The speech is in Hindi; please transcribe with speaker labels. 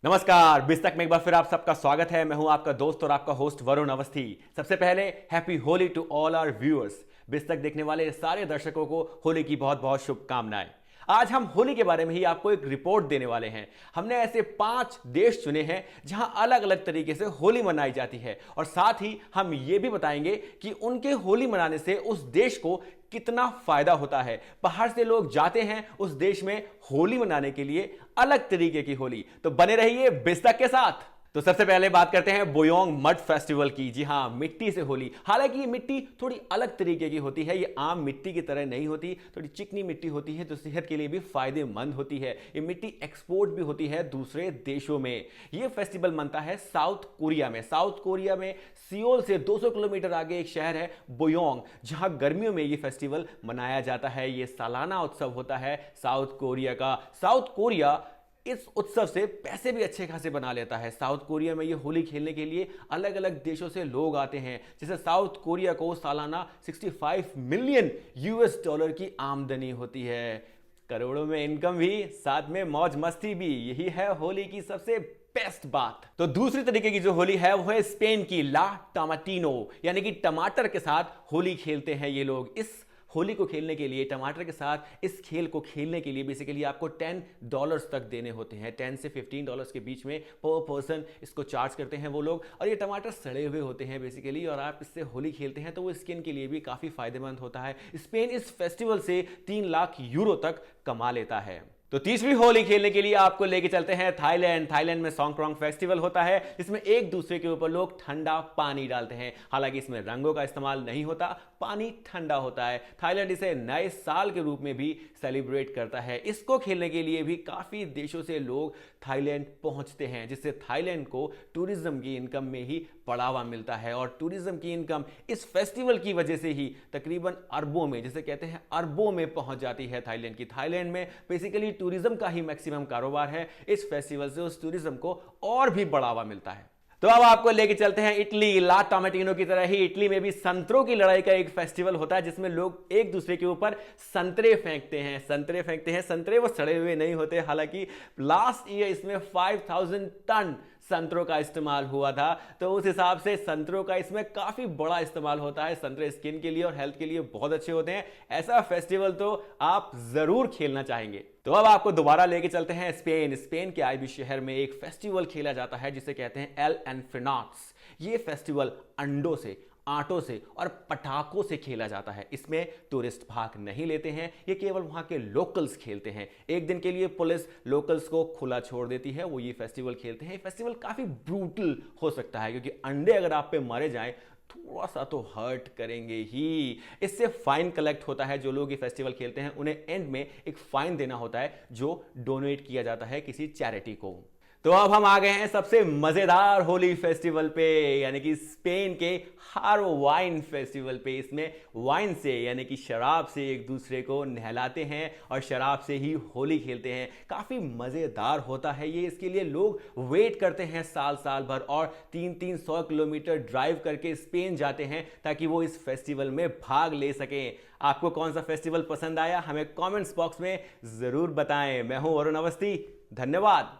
Speaker 1: नमस्कार। बिस्तक में एक बार फिर आप सबका स्वागत है। मैं हूं आपका दोस्त और आपका होस्ट वरुण अवस्थी। सबसे पहले happy Holi to all our viewers. बिस्तक देखने वाले सारे दर्शकों को होली की बहुत बहुत शुभकामनाएं। आज हम होली के बारे में ही आपको एक रिपोर्ट देने वाले हैं। हमने ऐसे 5 देश चुने हैं जहां अलग अलग तरीके से होली मनाई जाती है और साथ ही हम यह भी बताएंगे कि उनके होली मनाने से उस देश को कितना फायदा होता है। बाहर से लोग जाते हैं उस देश में होली मनाने के लिए, अलग तरीके की होली। तो बने रहिए बिस्तक के साथ। तो सबसे पहले बात करते हैं बोयोंग मड फेस्टिवल की। जी हां, मिट्टी से होली। हालांकि ये मिट्टी थोड़ी अलग तरीके की होती है। ये आम मिट्टी की तरह नहीं होती, थोड़ी चिकनी मिट्टी होती है, तो सेहत के लिए भी फायदेमंद होती है। ये मिट्टी एक्सपोर्ट भी होती है दूसरे देशों में। ये फेस्टिवल मनता है साउथ कोरिया में। साउथ कोरिया में सियोल से 200 किलोमीटर आगे एक शहर है बोयोंग, जहां गर्मियों में ये फेस्टिवल मनाया जाता है। ये सालाना उत्सव होता है साउथ कोरिया का। साउथ कोरिया इस उत्सव से पैसे भी अच्छे खासे बना लेता है। साउथ कोरिया में ये होली खेलने के लिए अलग अलग देशों से लोग आते हैं। जैसे साउथ कोरिया को सालाना 65 मिलियन यूएस डॉलर की आमदनी होती है। करोड़ों में इनकम भी, साथ में मौज मस्ती भी। यही है होली की सबसे बेस्ट बात। तो दूसरी तरीके की जो होली है वो है स्पेन की ला टमाटिनो, यानी कि टमाटर के साथ होली खेलते हैं ये लोग। इस होली को खेलने के लिए, टमाटर के साथ इस खेल को खेलने के लिए बेसिकली आपको $10 तक देने होते हैं। 10 से $15 के बीच में पर पर्सन इसको चार्ज करते हैं वो लोग। और ये टमाटर सड़े हुए होते हैं बेसिकली, और आप इससे होली खेलते हैं तो वो स्किन के लिए भी काफ़ी फायदेमंद होता है। स्पेन इस फेस्टिवल से 3 लाख यूरो तक कमा लेता है। तो तीसरी होली खेलने के लिए आपको लेके चलते हैं थाईलैंड। थाईलैंड में सोंगक्रांग फेस्टिवल होता है, जिसमें एक दूसरे के ऊपर लोग ठंडा पानी डालते हैं। हालांकि इसमें रंगों का इस्तेमाल नहीं होता, पानी ठंडा होता है। थाईलैंड इसे नए साल के रूप में भी सेलिब्रेट करता है। इसको खेलने के लिए भी काफी देशों से लोग थाईलैंड पहुंचते हैं, जिससे थाईलैंड को टूरिज्म की इनकम में ही बढ़ावा मिलता है। और टूरिज्म की इनकम इस फेस्टिवल की वजह से ही तकरीबन अरबों में, जिसे कहते हैं अरबों में पहुंच जाती है थाईलैंड की। थाईलैंड में बेसिकली टूरिज्म का ही मैक्सिमम कारोबार है। इस फेस्टिवल से उस टूरिज्म को और भी बढ़ावा मिलता है। तो अब आपको लेके चलते हैं इटली। ला टोमेटिनो की तरह ही इटली में भी संतरों की लड़ाई का एक फेस्टिवल होता है, जिसमें लोग एक दूसरे के ऊपर संतरे फेंकते हैं। संतरे वो सड़े हुए नहीं होते। हालांकि लास्ट ईयर इसमें 5000 टन संतरों का इस्तेमाल हुआ था, तो उस हिसाब से संतरों का इसमें काफी बड़ा इस्तेमाल होता है। संतरे स्किन के लिए और हेल्थ के लिए बहुत अच्छे होते हैं। ऐसा फेस्टिवल तो आप जरूर खेलना चाहेंगे। तो अब आपको दोबारा लेके चलते हैं स्पेन। स्पेन के आईबी शहर में एक फेस्टिवल खेला जाता है जिसे कहते हैं एल एनफिनाट्स। ये फेस्टिवल अंडों से, आटों से और पटाखों से खेला जाता है। इसमें टूरिस्ट भाग नहीं लेते हैं, ये केवल वहां के लोकल्स खेलते हैं। एक दिन के लिए पुलिस लोकल्स को खुला छोड़ देती है, वो ये फेस्टिवल खेलते हैं। ये फेस्टिवल काफी ब्रूटल हो सकता है, क्योंकि अंडे अगर आप पे मारे जाएं थोड़ा सा तो हर्ट करेंगे ही। इससे फाइन कलेक्ट होता है। जो लोग ये फेस्टिवल खेलते हैं उन्हें एंड में एक फाइन देना होता है, जो डोनेट किया जाता है किसी चैरिटी को। तो अब हम आ गए हैं सबसे मजेदार होली फेस्टिवल पे, यानी कि स्पेन के हारो वाइन फेस्टिवल पे। इसमें वाइन से, यानी कि शराब से एक दूसरे को नहलाते हैं और शराब से ही होली खेलते हैं। काफी मजेदार होता है ये। इसके लिए लोग वेट करते हैं साल साल भर और 300 किलोमीटर ड्राइव करके स्पेन जाते हैं ताकि वो इस फेस्टिवल में भाग ले सकें। आपको कौन सा फेस्टिवल पसंद आया हमें कॉमेंट्स बॉक्स में जरूर बताएं। मैं हूं वरुण अवस्थी, धन्यवाद।